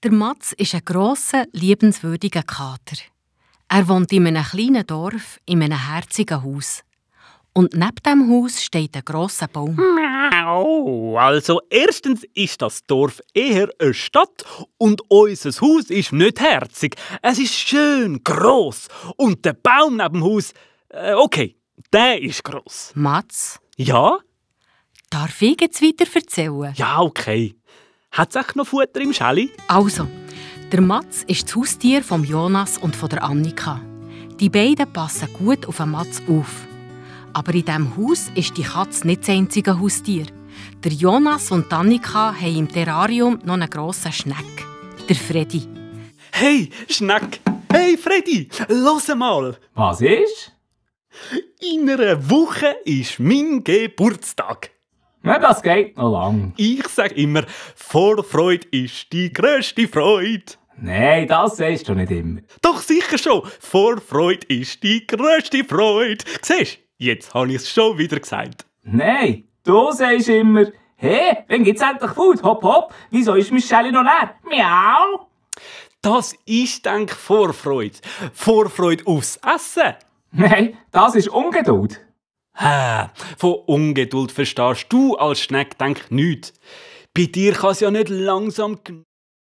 Der Mats ist ein grosser, liebenswürdiger Kater. Er wohnt in einem kleinen Dorf, in einem herzigen Haus. Und neben diesem Haus steht ein grosser Baum. Miau. Also erstens ist das Dorf eher eine Stadt und unser Haus ist nicht herzig. Es ist schön gross und der Baum neben dem Haus, okay, der ist gross. Mats, Ja? darf ich jetzt weiter erzählen? Ja, okay. Hat es echt noch Futter im Schälli? Also, der Mats ist das Haustier von Jonas und von der Annika. Die beiden passen gut auf den Mats auf. Aber in diesem Haus ist die Katze nicht das einzige Haustier. Der Jonas und die Annika haben im Terrarium noch einen grossen Schneck, der Freddy. Hey, Schneck! Hey, Freddy! Hör mal! Was ist? In einer Woche ist mein Geburtstag. Ja, das geht noch lang. Ich sag immer, Vorfreude ist die grösste Freude. Nein, das sagst du nicht immer. Doch sicher schon, Vorfreude ist die grösste Freude. Siehst, jetzt habe ich es schon wieder gesagt. Nein, du sagst immer, hey, wann gibt's endlich Food? Hopp, hopp, wieso ist mein Schälli noch leer? Miau! Das ist, denke ich, Vorfreude. Vorfreude aufs Essen. Nein, das ist Ungeduld. Von Ungeduld verstehst du als Schneck, denk nichts. Bei dir kann es ja nicht langsam